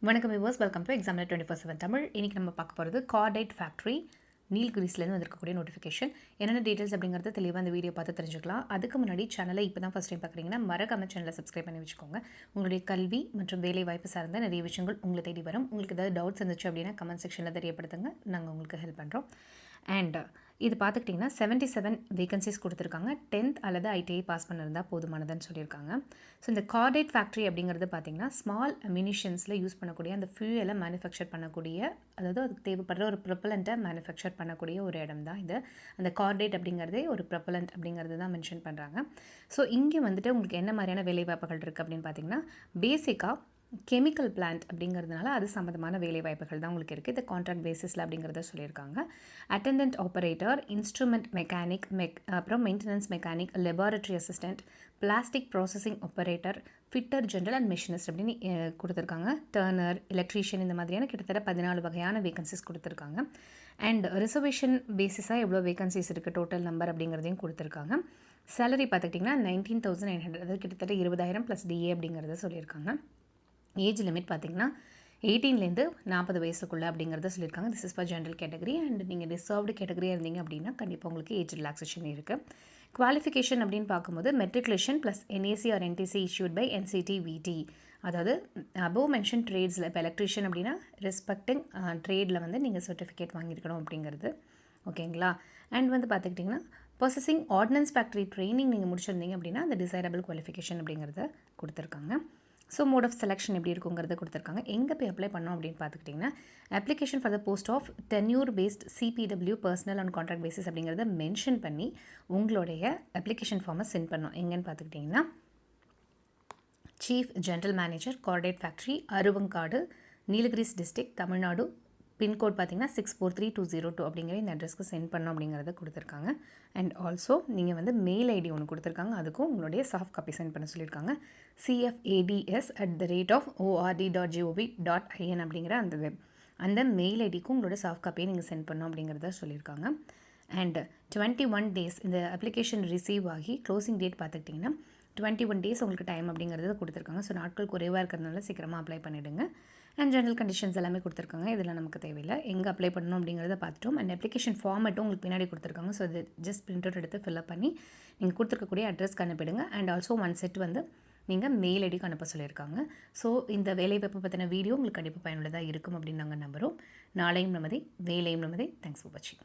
வணக்கம் viewers, welcome to examiner 24/7 Tamil. இன்றைக்கி நம்ம பார்க்க போகிறது கார்டைட் ஃபேக்ட்ரி நீல்கிரிஸ்லேருந்து வந்திருக்கக்கூடிய நோட்டிஃபிகேஷன். என்னென்ன டீட்டெயில்ஸ் அப்படிங்கிறத தெளிவாக அந்த வீடியோ பார்த்து தெரிஞ்சுக்கலாம். அதுக்கு முன்னாடி சேனலை இப்போ தான் ஃபஸ்ட் டைம் பார்க்குறீங்கன்னா மறக்காம சேனலை சப்ஸ்கிரைப் பண்ணி வச்சுக்கோங்க. உங்களுடைய கல்வி மற்றும் வேலை வாய்ப்பு சார்ந்த நிறைய விஷயங்கள் உங்களை தேடி வரும். உங்களுக்கு ஏதாவது டவுட்ஸ் இருந்துச்சு அப்படின்னா கமெண்ட் செக்ஷனில் தெரியப்படுத்துங்க, நாங்கள் உங்களுக்கு ஹெல்ப் பண்ணுறோம். அண்ட் இது பார்த்துக்கிட்டிங்கன்னா 77 வேகன்சிஸ் கொடுத்துருக்காங்க. 10th அல்லது ITI பாஸ் பண்ணியிருந்தால் போதுமானதுன்னு சொல்லியிருக்காங்க. ஸோ இந்த கார்டைட் ஃபேக்ட்ரி அப்படிங்கிறது பார்த்திங்கன்னா ஸ்மால் அம்யூனிஷன்ஸில் யூஸ் பண்ணக்கூடிய அந்த ஃபியூயலை மேனுஃபேக்சர் பண்ணக்கூடிய, அதாவது அதுக்கு தேவைப்படுற ஒரு ப்ரொப்பலண்ட்டை மேனுஃபேக்சர் பண்ணக்கூடிய ஒரு இடம் தான் இது. அந்த கார்டைட் அப்படிங்கிறதே ஒரு ப்ரொப்பலண்ட் அப்படிங்கிறது தான் மென்ஷன் பண்ணுறாங்க. ஸோ இங்கே வந்துட்டு உங்களுக்கு என்ன மாதிரியான வேலைவாய்ப்புகள் இருக்குது அப்படின்னு பார்த்தீங்கன்னா, பேசிக்காக கெமிக்கல் பிளான்ட் அப்படிங்கிறதுனால அது சம்மந்தமான வேலைவாய்ப்புகள் தான் உங்களுக்கு இருக்குது. இது கான்ட்ராக்ட் பேசிஸில் அப்படிங்கிறத சொல்லியிருக்காங்க. அட்டெண்டன்ட் ஆப்பரேட்டர், இன்ஸ்ட்ருமெண்ட் மெக்கானிக், அப்புறம் maintenance mechanic, laboratory assistant, plastic processing operator, fitter general and machinist அப்படின்னு கொடுத்துருக்காங்க. டர்னர், எலக்ட்ரீஷியன், இந்த மாதிரியான கிட்டத்தட்ட 14 வகையான வேகன்சிஸ் கொடுத்துருக்காங்க. அண்ட் ரிசர்வேஷன் பேசிஸாக எவ்வளோ வேகன்சிஸ் இருக்குது டோட்டல் நம்பர் அப்படிங்கிறதையும் கொடுத்துருக்காங்க. சேலரி பார்த்துக்கிட்டிங்கன்னா 19,900, அதாவது கிட்டத்தட்ட 20,000 + DA அப்படிங்கிறத சொல்லியிருக்காங்க. ஏஜ் லிமிட் பார்த்திங்கன்னா 18லேருந்து 40 வயசுக்குள்ளே அப்படிங்கிறத சொல்லியிருக்காங்க. This is for general category. And நீங்கள் டிசர்வ்டு கேட்டகரியாக இருந்தீங்க அப்படின்னா கண்டிப்பாக உங்களுக்கு ஏஜ் ரிலாக்ஸேஷன் இருக்குது. குவாலிஃபிகேஷன் அப்படின்னு பார்க்கும்போது matriculation plus NAC or NTC issued by NCT VT, அதாவது அபோவ் மென்ஷன் ட்ரேட்ஸில் இப்போ எலக்ட்ரிஷியன் அப்படின்னா ரெஸ்பெக்டிங் ட்ரேடில் வந்து நீங்கள் சர்டிஃபிகேட் வாங்கியிருக்கணும் அப்படிங்கிறது ஓகேங்களா. அண்ட் வந்து பார்த்துக்கிட்டிங்கன்னா ப்ராசஸிங் ஆர்டினன்ஸ் ஃபேக்ட்ரி ட்ரைனிங் நீங்கள் முடிச்சிருந்தீங்க அப்படின்னா அந்த டிசைரபிள் குவாலிஃபிகேஷன் அப்படிங்கிறத கொடுத்துருக்காங்க. ஸோ மோட் ஆஃப் செலெக்ஷன் எப்படி இருக்குங்கிறத கொடுத்துருக்காங்க. எங்கே போய் அப்ளை பண்ணோம் அப்படின்னு பார்த்துக்கிட்டிங்கன்னா, application for the post of tenure based CPW personal and contract basis அப்படிங்கிறத மென்ஷன் பண்ணி உங்களுடைய அப்ளிகேஷன் ஃபார்மை சென்ட் பண்ணோம். எங்கன்னு பார்த்துக்கிட்டிங்கன்னா, chief general manager, cordite factory, Aruvankadu, Nilgiris district, Tamil Nadu. Pin code பார்த்திங்கன்னா 643202 அப்படிங்கிற இந்த அட்ரஸ்க்கு சென்ட் பண்ணோம் அப்படிங்கிறத கொடுத்துருக்காங்க. அண்ட் ஆல்சோ நீங்கள் வந்து மெயில் ஐடி ஒன்று கொடுத்துருக்காங்க, அதுக்கும் உங்களுடைய சாஃப்ட் காப்பி சென்ட் பண்ண சொல்லியிருக்காங்க. cfads@ord.gov.in அப்படிங்கிற அந்த மெயில் ஐடிக்கும் உங்களோட சாஃப்ட் காப்பியை நீங்கள் சென்ட் பண்ணோம் அப்படிங்கிறத சொல்லியிருக்காங்க. அண்ட் 21 days இந்த அப்ளிகேஷன் ரிசீவ் ஆகி க்ளோசிங் டேட் பார்த்துக்கிட்டிங்கன்னா 21 days உங்களுக்கு டைம் அப்படிங்கிறது கொடுத்துருக்காங்க. ஸோ நாட்கள் குறைவாக இருக்கிறதுனால சீக்கிரமாக அப்ளை பண்ணிவிடுங்க. அண்ட் ஜெனரல் கண்டிஷன்ஸ் எல்லாமே கொடுத்துருக்காங்க. இதெல்லாம் நமக்கு தேவையில்லை. எங்கே அப்ளை பண்ணணும் அப்படிங்கிறத பார்த்துட்டோம். அண்ட் அப்ளிகேஷன் ஃபார்மேட்டும் உங்களுக்கு பின்னாடி கொடுத்துருக்காங்க. ஸோ இது ஜஸ்ட் பிரிண்ட் அவுட் எடுத்து ஃபில்அப் பண்ணி நீங்கள் கொடுத்துருக்கக்கூடிய அட்ரஸ்க்கு அனுப்பிடுங்க. அண்ட் ஆல்சோ 1 செட் வந்து நீங்கள் மெயில் ஐடிக்கு அனுப்ப சொல்லியிருக்காங்க. ஸோ இந்த வேலைவாய்ப்பு பற்றின வீடியோ உங்களுக்கு கண்டிப்பாக பயனுள்ளதாக இருக்கும் அப்படின்னு நாங்கள் நம்புகிறோம். நாளையும் நமதே, வேலையும் நமதே. தேங்க்ஸ் ஃபார் வாட்சிங்.